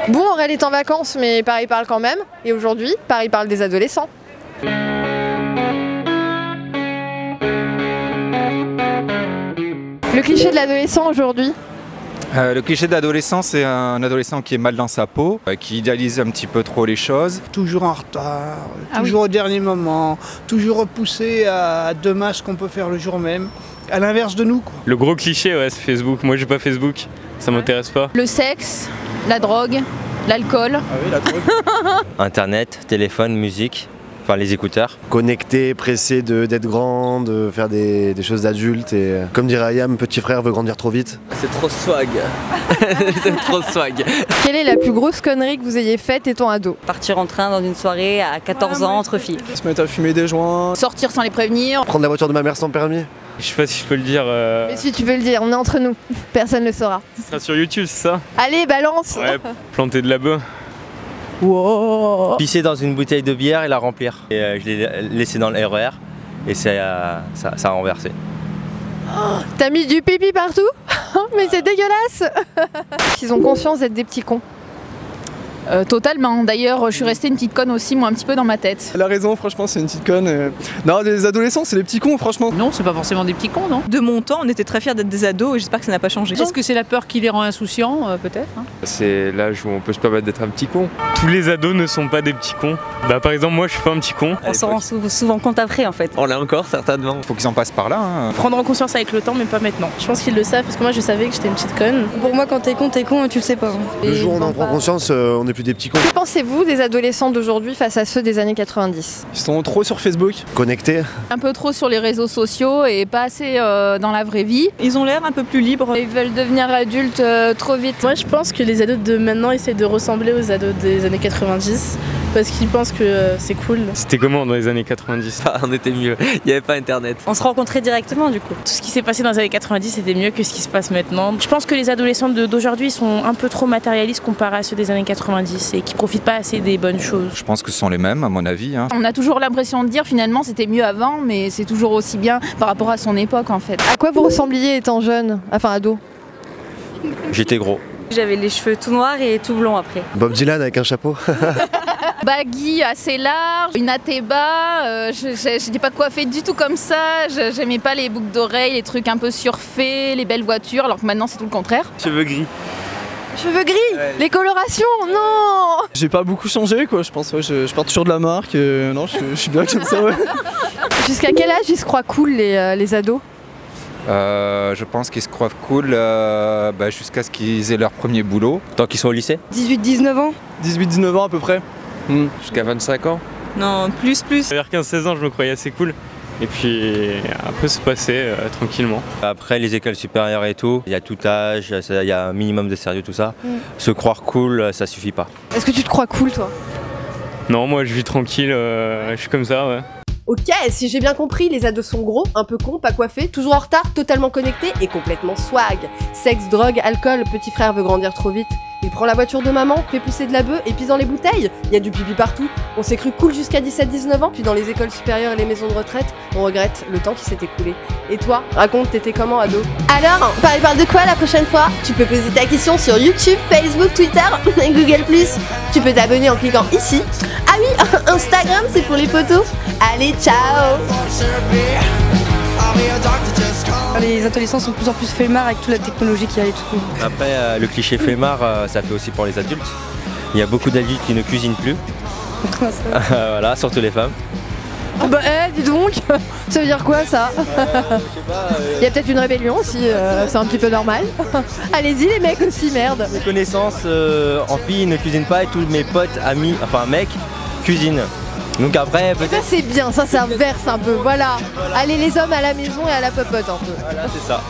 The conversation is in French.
Bon, Aurel est en vacances, mais Paris parle quand même. Et aujourd'hui, Paris parle des adolescents. Le cliché de l'adolescent aujourd'hui? Le cliché de l'adolescent, c'est un adolescent qui est mal dans sa peau, qui idéalise un petit peu trop les choses. Toujours en retard, toujours au dernier moment, toujours repoussé à demain ce qu'on peut faire le jour même, à l'inverse de nous, quoi. Le gros cliché, ouais, c'est Facebook. Moi, j'ai pas Facebook, ça m'intéresse pas. Le sexe, la drogue, l'alcool. Ah oui, la drogue. Internet, téléphone, musique. Enfin, les écouteurs. Connecté, pressé d'être grand, de faire des choses d'adultes et comme dirait Ayam, petit frère veut grandir trop vite. C'est trop swag. C'est trop swag. Quelle est la plus grosse connerie que vous ayez faite étant ado? Partir en train dans une soirée à 14 ans entre filles. Se mettre à fumer des joints. Sortir sans les prévenir. Prendre la voiture de ma mère sans permis. Je sais pas si je peux le dire. Mais si tu peux le dire, on est entre nous, personne ne le saura. Ce sera sur YouTube, c'est ça? Allez, balance! Ouais, planter de la bœuf. Wow. Pisser dans une bouteille de bière et la remplir. Et je l'ai laissé dans le RER et ça a renversé. Oh, t'as mis du pipi partout? Mais c'est dégueulasse! Ils ont conscience d'être des petits cons. Totalement. D'ailleurs, je suis restée une petite conne aussi, moi, un petit peu dans ma tête. Elle a raison, franchement, c'est une petite conne. Non, les adolescents, c'est les petits cons, franchement. Non, c'est pas forcément des petits cons, non? De mon temps, on était très fiers d'être des ados et j'espère que ça n'a pas changé. Est-ce que c'est la peur qui les rend insouciants, peut-être hein? C'est l'âge où on peut se permettre d'être un petit con. Tous les ados ne sont pas des petits cons. Bah, par exemple, moi, je suis pas un petit con. On s'en rend souvent compte après, en fait. On l'a encore, certainement. Il faut qu'ils en passent par là. Prendre en conscience avec le temps, mais pas maintenant. Je pense qu'ils le savent parce que moi, je savais que j'étais une petite conne. Pour moi, quand t'es con, tu le sais pas. Le jour où on en prend conscience, on n'est plus des petits cons. Que pensez-vous des adolescents d'aujourd'hui face à ceux des années 90? Ils sont trop sur Facebook. Connectés. Un peu trop sur les réseaux sociaux et pas assez dans la vraie vie. Ils ont l'air un peu plus libres. Ils veulent devenir adultes trop vite. Moi, je pense que les ados de maintenant essaient de ressembler aux ados des années 90 parce qu'ils pensent que c'est cool. C'était comment dans les années 90? On était mieux, il n'y avait pas internet. On se rencontrait directement, du coup. Tout ce qui s'est passé dans les années 90 c'était mieux que ce qui se passe maintenant. Je pense que les adolescents d'aujourd'hui sont un peu trop matérialistes comparés à ceux des années 90 et qui profitent pas assez des bonnes choses. Je pense que ce sont les mêmes, à mon avis. On a toujours l'impression de dire finalement c'était mieux avant, mais c'est toujours aussi bien par rapport à son époque en fait. À quoi vous ressembliez étant jeune? Enfin, ado? J'étais gros. J'avais les cheveux tout noirs et tout blonds après. Bob Dylan avec un chapeau. Baggy assez large, une Ateba, je n'étais pas coiffée du tout comme ça, j'aimais pas les boucles d'oreilles, les trucs un peu surfaits, les belles voitures, alors que maintenant c'est tout le contraire. Cheveux gris. Cheveux gris, ouais. Les colorations, non! J'ai pas beaucoup changé, quoi, je pense. Ouais, je pars toujours de la marque. Non, je suis bien comme ça, ouais. Jusqu'à quel âge ils se croient cool, les ados? Je pense qu'ils se croient cool jusqu'à ce qu'ils aient leur premier boulot. Tant qu'ils sont au lycée? 18-19 ans? 18-19 ans à peu près. Jusqu'à 25 ans? Non, plus. Vers 15-16 ans, je me croyais assez cool. Et puis après se passer tranquillement. Après les écoles supérieures et tout, il y a tout âge, il y a un minimum de sérieux, tout ça. Se croire cool, ça suffit pas. Est-ce que tu te crois cool, toi? Non, moi je vis tranquille, je suis comme ça, ouais. Ok, si j'ai bien compris, les ados sont gros, un peu cons, pas coiffés, toujours en retard, totalement connectés et complètement swag. Sexe, drogue, alcool, petit frère veut grandir trop vite. Il prend la voiture de maman, fait pousser de la bœuf et pisse dans les bouteilles. Il y a du pipi partout. On s'est cru cool jusqu'à 17-19 ans, puis dans les écoles supérieures et les maisons de retraite, on regrette le temps qui s'est écoulé. Et toi, raconte, t'étais comment ado? Alors, Paris parle de quoi la prochaine fois? Tu peux poser ta question sur YouTube, Facebook, Twitter et Google+. Tu peux t'abonner en cliquant ici. Ah oui, Instagram c'est pour les photos. Allez, ciao! Les adolescents sont de plus en plus flemmards avec toute la technologie qu'il y a et tout. Après, le cliché flemmard, ça fait aussi pour les adultes. Il y a beaucoup d'adultes qui ne cuisinent plus. Voilà, surtout les femmes. Bah dis donc, ça veut dire quoi ça? Il y a peut-être une rébellion aussi, c'est un petit peu normal. Allez-y les mecs aussi, merde. Mes connaissances en filles ne cuisinent pas et tous mes potes, amis, enfin mecs, cuisinent. Donc après peut-être... Ça c'est bien, ça inverse un peu, voilà. Allez les hommes à la maison et à la popote un peu. Voilà, c'est ça.